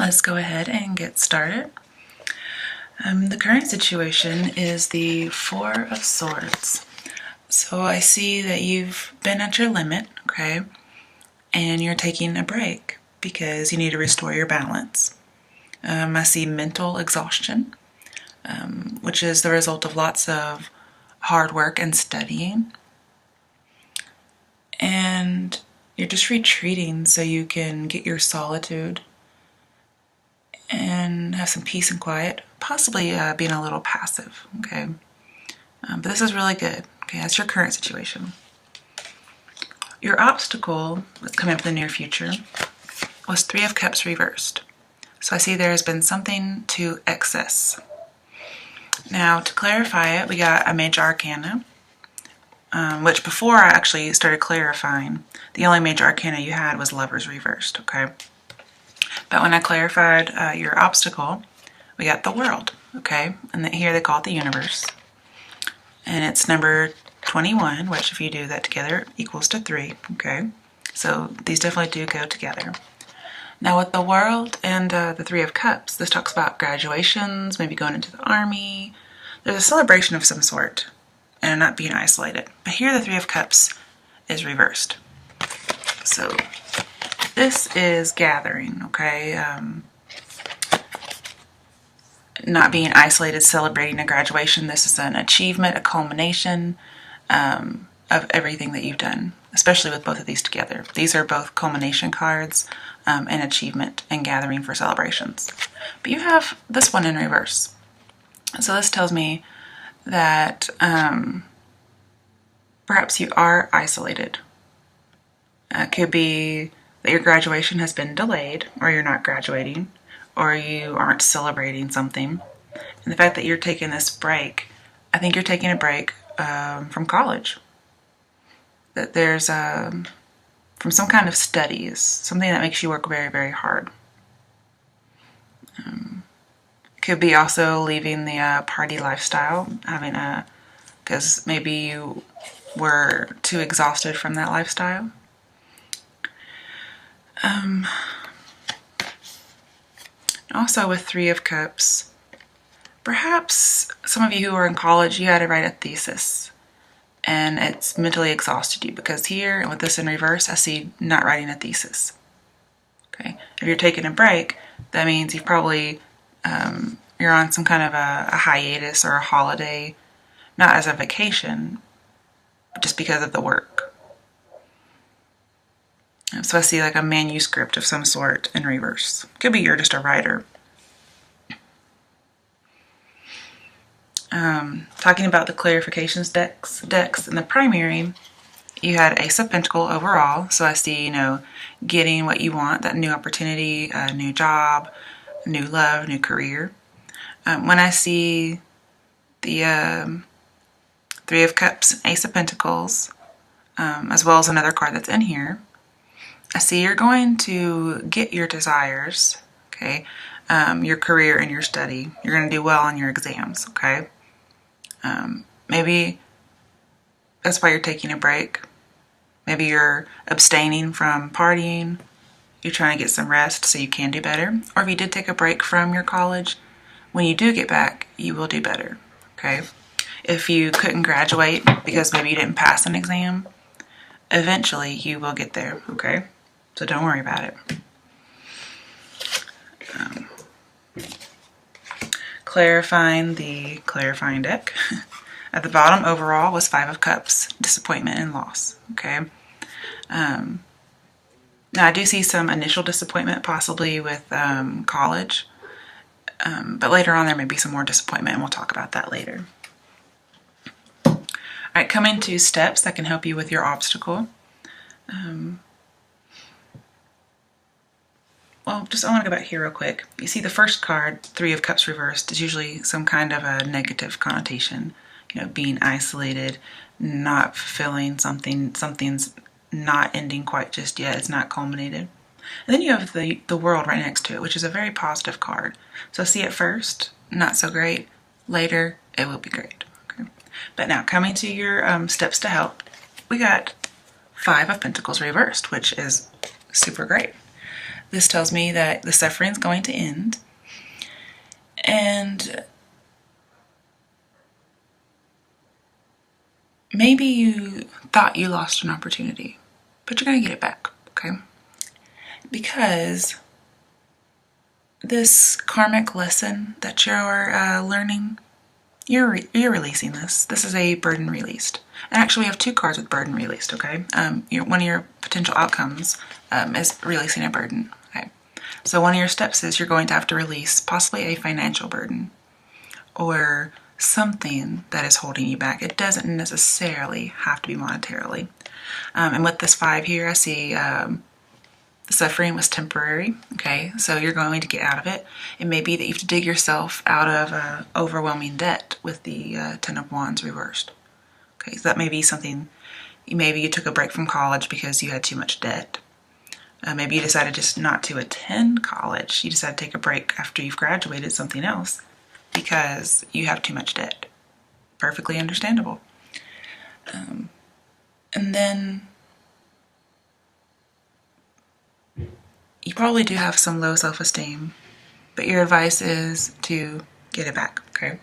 let's go ahead and get started. The current situation is the Four of Swords. So I see that you've been at your limit, okay, and you're taking a break because you need to restore your balance. I see mental exhaustion, which is the result of lots of hard work and studying. And you're just retreating so you can get your solitude and have some peace and quiet, possibly being a little passive, okay? But this is really good, okay? That's your current situation. Your obstacle that's coming up in the near future was Three of Cups reversed. So I see there has been something to excess. Now, to clarify it, we got a major arcana, which before I actually started clarifying, the only major arcana you had was Lovers reversed, okay? But when I clarified your obstacle, we got the World, okay? And here they call it the universe. And it's number 21, which if you do that together equals to 3, okay? So these definitely do go together. Now with the World and the Three of Cups, this talks about graduations, maybe going into the army. There's a celebration of some sort and not being isolated. But here the Three of Cups is reversed. So this is gathering, okay? Not being isolated, celebrating a graduation. This is an achievement, a culmination of everything that you've done, especially with both of these together. These are both culmination cards and achievement and gathering for celebrations. But you have this one in reverse. So this tells me that perhaps you are isolated. It could be that your graduation has been delayed, or you're not graduating, or you aren't celebrating something. And the fact that you're taking this break, I think you're taking a break from college. That there's from some kind of studies, something that makes you work very, very hard. It could be also leaving the party lifestyle, because maybe you were too exhausted from that lifestyle. Also with Three of Cups, perhaps some of you who are in college, you had to write a thesis and it's mentally exhausted you, because here, and with this in reverse, I see not writing a thesis. Okay, if you're taking a break, that means you've probably, you're on some kind of a hiatus or a holiday, not as a vacation, but just because of the work. So I see like a manuscript of some sort in reverse. Could be you're just a writer. Talking about the clarifications decks in the primary, you had Ace of Pentacles overall. So I see, getting what you want, that new opportunity, a new job, new love, new career. When I see the Three of Cups, Ace of Pentacles, as well as another card that's in here, I see you're going to get your desires, okay? Your career and your study. You're going to do well on your exams, okay? Maybe that's why you're taking a break. Maybe you're abstaining from partying. You're trying to get some rest so you can do better. Or if you did take a break from your college, when you do get back, you will do better, okay? If you couldn't graduate because maybe you didn't pass an exam, eventually you will get there, okay? So don't worry about it. Clarifying the clarifying deck. At the bottom overall was Five of Cups, disappointment and loss, okay? Now I do see some initial disappointment possibly with college, but later on there may be some more disappointment and we'll talk about that later. All right, coming to steps that can help you with your obstacle. Well, I want to go back here real quick. You see the first card, Three of Cups reversed, is usually some kind of a negative connotation. Being isolated, not fulfilling something, something's not ending quite just yet, it's not culminated. And then you have the World right next to it, which is a very positive card. So see it first, not so great. Later, it will be great. Okay. But now, coming to your steps to help, we got Five of Pentacles reversed, which is super great. This tells me that the suffering is going to end, and maybe you thought you lost an opportunity, but you're going to get it back, okay? Because this karmic lesson that you're learning, you're releasing this. This is a burden released. And actually, we have 2 cards with burden released, okay? One of your potential outcomes is releasing a burden, okay? So one of your steps is you're going to have to release possibly a financial burden or something that is holding you back. It doesn't necessarily have to be monetarily. And with this 5 here, I see the suffering was temporary, okay? So you're going to get out of it. It may be that you have to dig yourself out of overwhelming debt with the 10 of Wands reversed. Okay, so that may be something, maybe you took a break from college because you had too much debt. Maybe you decided just not to attend college. You decided to take a break after you've graduated something else because you have too much debt. Perfectly understandable. And then you probably do have some low self-esteem, but your advice is to get it back, okay?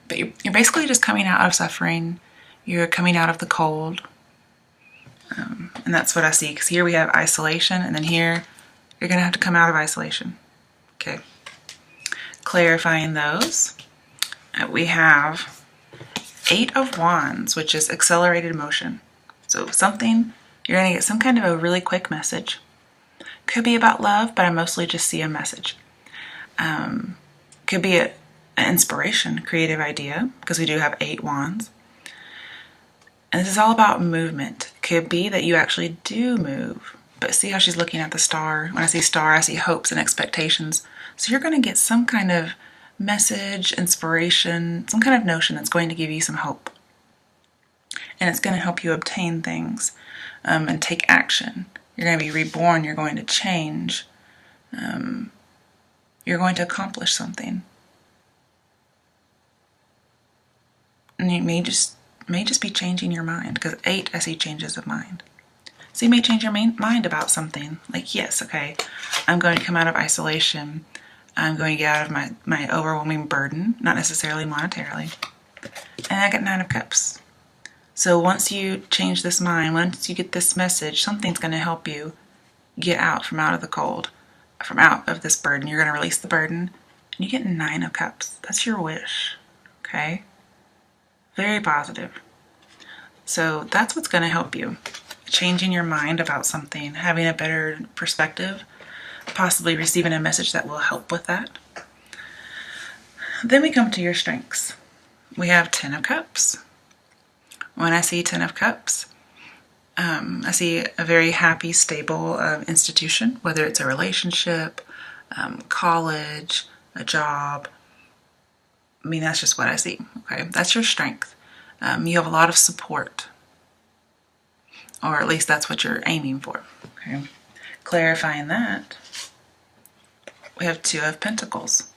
But you're basically just coming out of suffering. You're coming out of the cold. And that's what I see, because here we have isolation, and then here you're going to have to come out of isolation. Okay. Clarifying those, we have 8 of Wands, which is accelerated motion. So something, you're going to get some kind of a really quick message. Could be about love, but I mostly just see a message. Could be an inspiration, creative idea, because we do have 8 Wands. And this is all about movement. Could be that you actually do move. But see how she's looking at the star? When I see star, I see hopes and expectations. So you're going to get some kind of message, inspiration, some kind of notion that's going to give you some hope. And it's going to help you obtain things and take action. You're going to be reborn. You're going to change. You're going to accomplish something. And you may just be changing your mind, because 8, I see changes of mind. So you may change your mind about something. Like, yes, okay, I'm going to come out of isolation. I'm going to get out of my overwhelming burden, not necessarily monetarily. And I get 9 of Cups. So once you change this mind, once you get this message, something's going to help you get out of the cold, from out of this burden. You're going to release the burden, and you get 9 of Cups. That's your wish, okay? Very positive. So that's what's going to help you. Changing your mind about something, having a better perspective, possibly receiving a message that will help with that. Then we come to your strengths. We have 10 of Cups. When I see 10 of Cups, I see a very happy, stable institution, whether it's a relationship, college, a job. I mean, that's just what I see, okay? That's your strength. You have a lot of support, or at least that's what you're aiming for, okay? Clarifying that, we have 2 of Pentacles.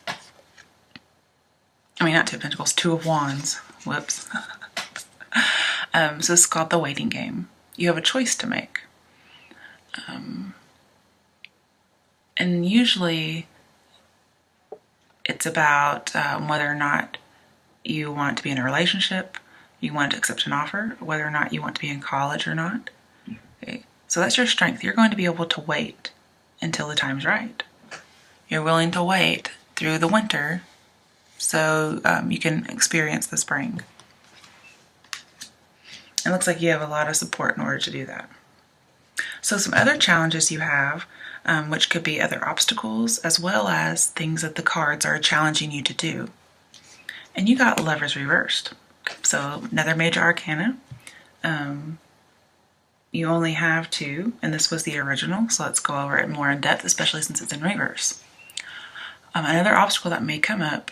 I mean, not 2 of Pentacles, 2 of Wands. Whoops. So this is called the waiting game. You have a choice to make. And usually it's about whether or not you want to be in a relationship, you want to accept an offer, whether or not you want to be in college or not. Okay. So that's your strength. You're going to be able to wait until the time's right. You're willing to wait through the winter so you can experience the spring. It looks like you have a lot of support in order to do that. So some other challenges you have, which could be other obstacles, as well as things that the cards are challenging you to do. And you got Lovers reversed. So another major arcana. You only have 2, and this was the original, so let's go over it more in depth, especially since it's in reverse. Another obstacle that may come up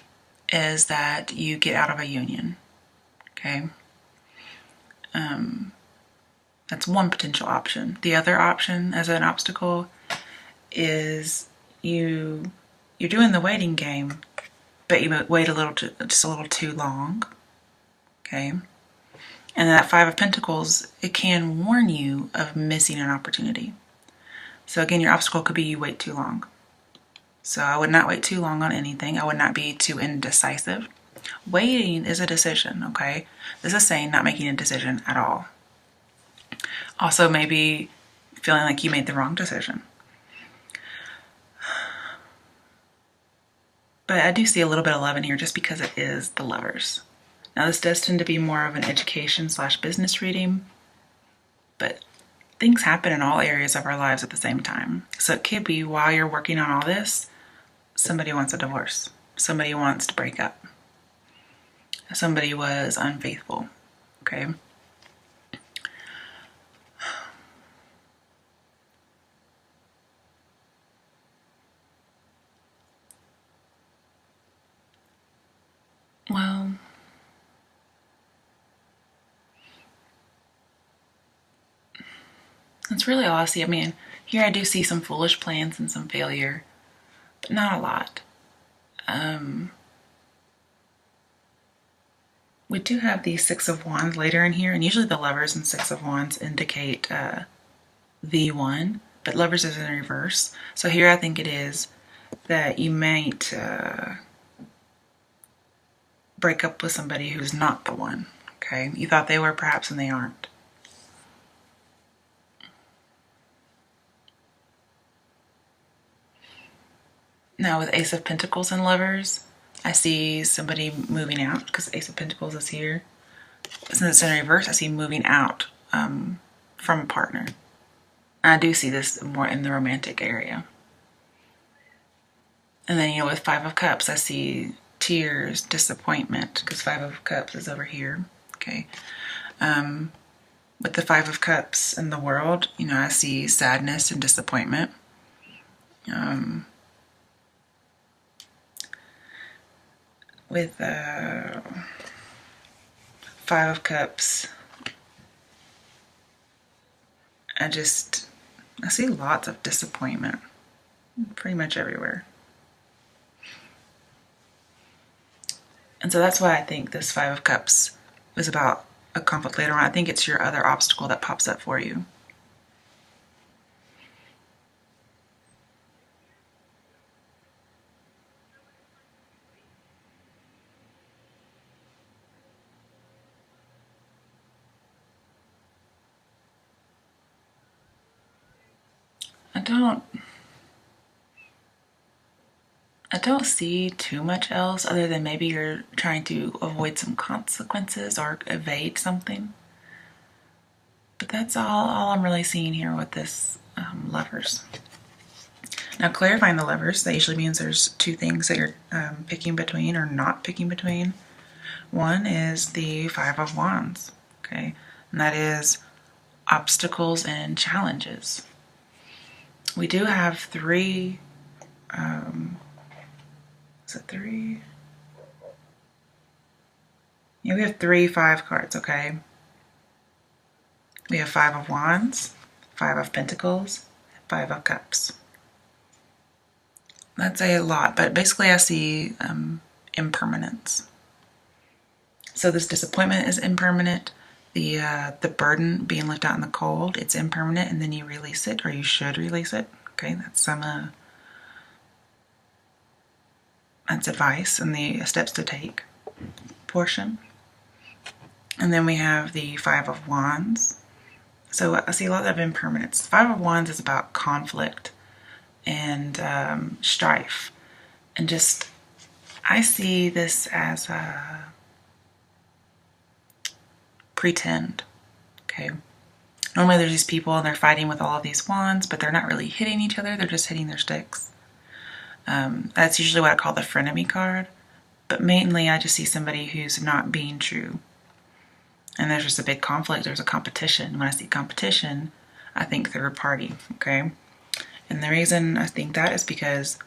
is that you get out of a union, okay? That's one potential option. The other option as an obstacle is you're doing the waiting game, but you wait just a little too long, okay? And that 5 of Pentacles, it can warn you of missing an opportunity. So again, your obstacle could be you wait too long. So I would not wait too long on anything. I would not be too indecisive. Waiting is a decision, okay? This is saying not making a decision at all. Also, maybe feeling like you made the wrong decision. But I do see a little bit of love in here just because it is the Lovers. Now, this does tend to be more of an education/business reading, but things happen in all areas of our lives at the same time. So it could be while you're working on all this, somebody wants a divorce. Somebody wants to break up. Somebody was unfaithful, okay? Well, that's really all I see. I mean, here I do see some foolish plans and some failure, but not a lot. We do have the Six of Wands later in here, and usually the Lovers and Six of Wands indicate the one, but Lovers is in reverse. So here I think it is that you might break up with somebody who's not the one, okay? You thought they were perhaps and they aren't. Now with Ace of Pentacles and Lovers, I see somebody moving out because Ace of Pentacles is here. Since it's in reverse, I see moving out from a partner. I do see this more in the romantic area. And then, you know, with Five of Cups, I see tears, disappointment, because Five of Cups is over here, okay? With the Five of Cups in the World, you know, I see sadness and disappointment. With Five of Cups, I see lots of disappointment pretty much everywhere. And so that's why I think this Five of Cups is about a conflict later on. I think it's your other obstacle that pops up for you. I don't see too much else other than maybe you're trying to avoid some consequences or evade something. But that's all I'm really seeing here with this Lovers. Now, clarifying the Lovers, that usually means there's two things that you're picking between or not picking between. One is the Five of Wands, okay? And that is obstacles and challenges. We do have three, is it three? Yeah, we have 3 5 cards, okay? We have Five of Wands, Five of Pentacles, Five of Cups. That's a lot, but basically I see impermanence. So this disappointment is impermanent. The burden being left out in the cold, it's impermanent, and then you release it, or you should release it. Okay, that's some that's advice and the steps to take portion. And then we have the Five of Wands. So I see a lot of impermanence. Five of Wands is about conflict and strife, and just I see this as a pretend. Okay. Normally there's these people and they're fighting with all of these wands, but they're not really hitting each other. They're just hitting their sticks. That's usually what I call the frenemy card. But mainly I just see somebody who's not being true. And there's just a big conflict. There's a competition. When I see competition, I think third party. Okay. And the reason I think that is because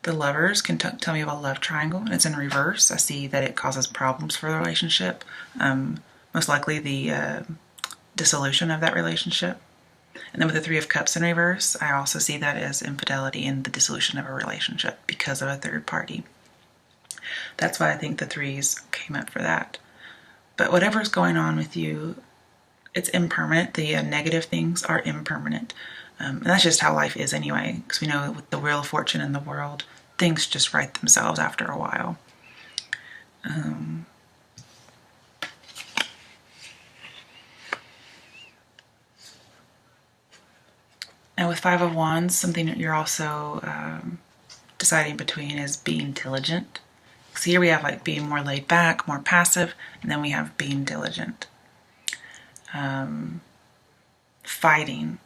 the Lovers can tell me about a love triangle, and it's in reverse. I see that it causes problems for the relationship. Most likely the dissolution of that relationship. And then with the Three of Cups in reverse, I also see that as infidelity and the dissolution of a relationship because of a third party. That's why I think the threes came up for that. But whatever's going on with you, it's impermanent. The negative things are impermanent. And that's just how life is anyway, because we know with the Wheel of Fortune in the world, things just right themselves after a while. And with Five of Wands, something that you're also deciding between is being diligent. So here we have like being more laid back, more passive, and then we have being diligent. Fighting,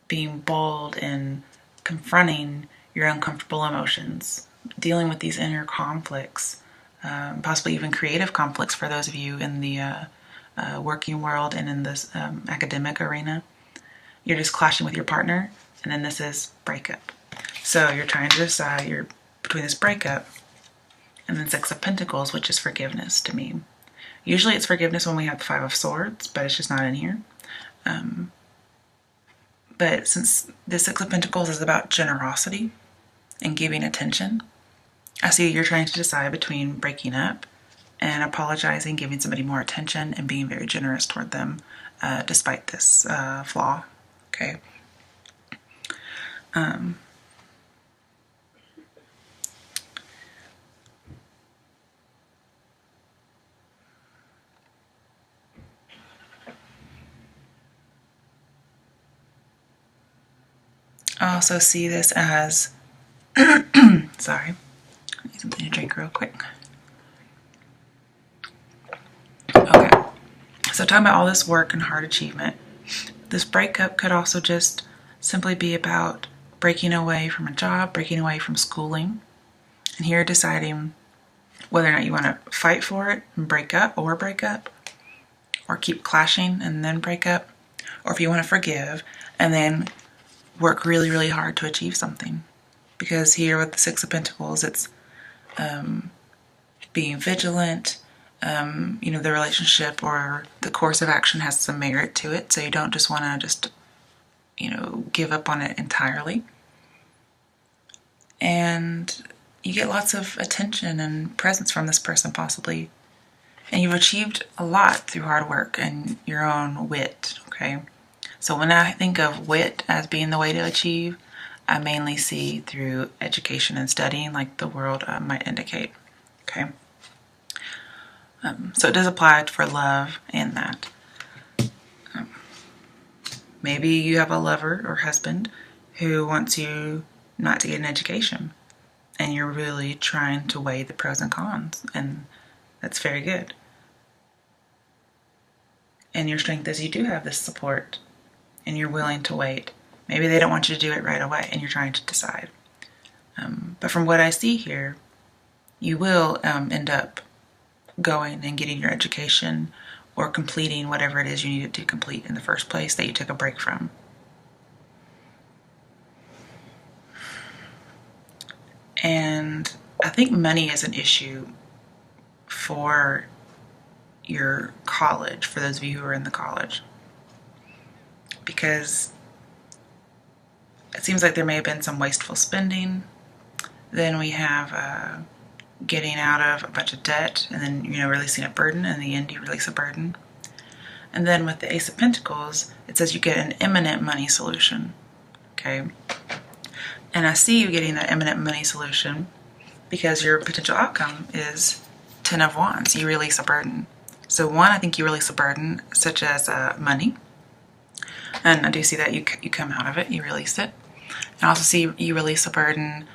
being bold and confronting your uncomfortable emotions, dealing with these inner conflicts, possibly even creative conflicts for those of you in the working world and in this academic arena. You're just clashing with your partner, and then this is breakup. So you're trying to decide you're between this breakup and then Six of Pentacles, which is forgiveness to me. Usually it's forgiveness when we have the Five of Swords, but it's just not in here. But since the Six of Pentacles is about generosity and giving attention, I see you're trying to decide between breaking up and apologizing, giving somebody more attention, and being very generous toward them despite this flaw. Okay. I also see this as, sorry, I need something to drink real quick. Okay, so talking about all this work and hard achievement, this breakup could also just simply be about breaking away from a job, breaking away from schooling, and here deciding whether or not you want to fight for it and break up, or keep clashing and then break up, or if you want to forgive and then work really, really hard to achieve something. Because here with the Six of Pentacles, it's being vigilant. The relationship or the course of action has some merit to it, so you don't just want to just, give up on it entirely. And you get lots of attention and presence from this person possibly. And you've achieved a lot through hard work and your own wit, okay? So when I think of wit as being the way to achieve, I mainly see through education and studying, like the world might indicate, okay? So it does apply for love and that. Maybe you have a lover or husband who wants you not to get an education, and you're really trying to weigh the pros and cons, and that's very good. And your strength is you do have this support, and you're willing to wait. Maybe they don't want you to do it right away, and you're trying to decide. But from what I see here, you will end up going and getting your education or completing whatever it is you needed to complete in the first place that you took a break from. And I think money is an issue for your college, for those of you who are in the college, because it seems like there may have been some wasteful spending. Then we have getting out of a bunch of debt, and then releasing a burden. In the end, you release a burden. And then with the Ace of Pentacles, it says you get an imminent money solution. Okay, and I see you getting that imminent money solution because your potential outcome is Ten of Wands. You release a burden. So one, I think you release a burden such as money, and I do see that you come out of it, you release it. And I also see you release a burden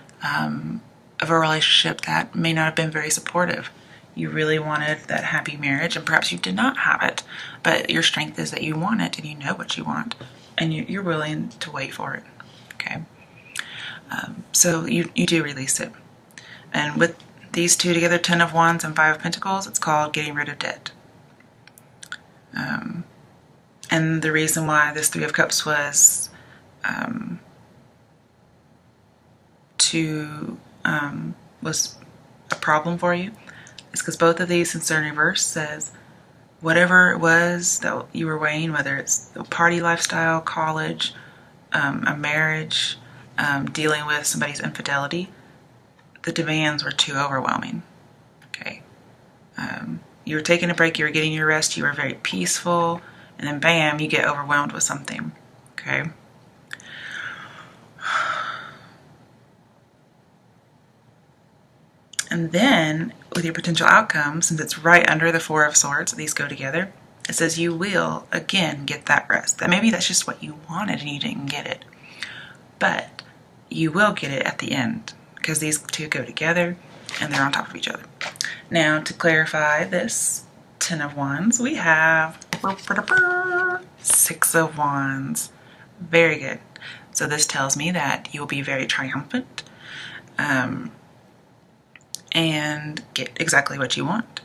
of a relationship that may not have been very supportive. You really wanted that happy marriage, and perhaps you did not have it, but your strength is that you want it, and you know what you want, and you're willing to wait for it. Okay, so you do release it. And with these two together, Ten of Wands and Five of Pentacles, it's called getting rid of debt. And the reason why this Three of Cups was was a problem for you is because both of these, since they're in reverse, says whatever it was that you were weighing, whether it's a party lifestyle, college, a marriage, dealing with somebody's infidelity, the demands were too overwhelming. Okay, you were taking a break, you were getting your rest, you were very peaceful, and then bam, you get overwhelmed with something. Okay, And then with your potential outcomes, since it's right under the Four of Swords, these go together, it says you will, again, get that rest. That maybe that's just what you wanted and you didn't get it. But you will get it at the end because these two go together and they're on top of each other. Now, to clarify this 10 of Wands, we have 6 of Wands. Very good. So this tells me that you'll be very triumphant and get exactly what you want.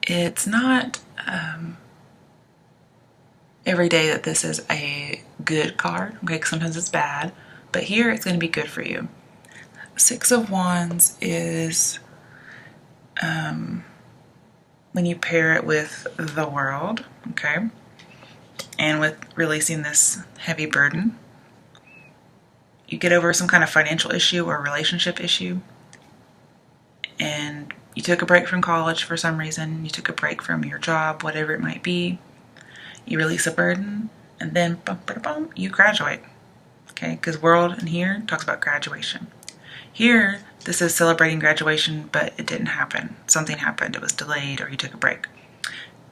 It's not every day that this is a good card, okay? 'Cause sometimes it's bad, but here it's going to be good for you. 6 of Wands is when you pair it with the World, okay, and with releasing this heavy burden, you get over some kind of financial issue or relationship issue, and you took a break from college for some reason, you took a break from your job, whatever it might be, you release a burden, and then you graduate, okay, because World in here talks about graduation. Here, this is celebrating graduation, but it didn't happen. Something happened, it was delayed, or you took a break.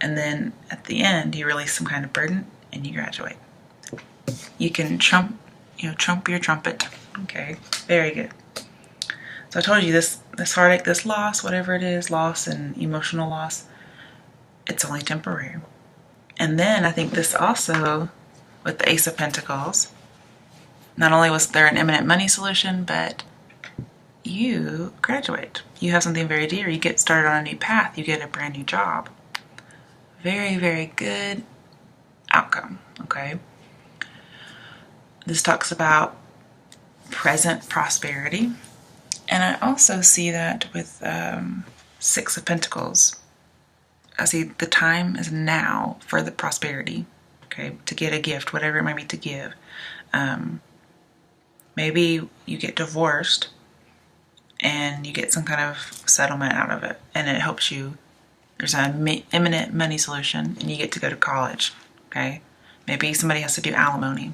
And then at the end, you release some kind of burden and you graduate. You can trump your trumpet. Okay, very good. So I told you this heartache, this loss, whatever it is, loss and emotional loss, it's only temporary. And then I think this also, with the Ace of Pentacles, not only was there an imminent money solution, but you graduate. You have something very dear. You get started on a new path. You get a brand new job. Very, very good outcome, okay? This talks about present prosperity. And I also see that with 6 of Pentacles. I see the time is now for the prosperity, okay? To get a gift, whatever it might be to give. Maybe you get divorced and you get some kind of settlement out of it, and it helps you. There's an imminent money solution, and you get to go to college, okay? Maybe somebody has to do alimony,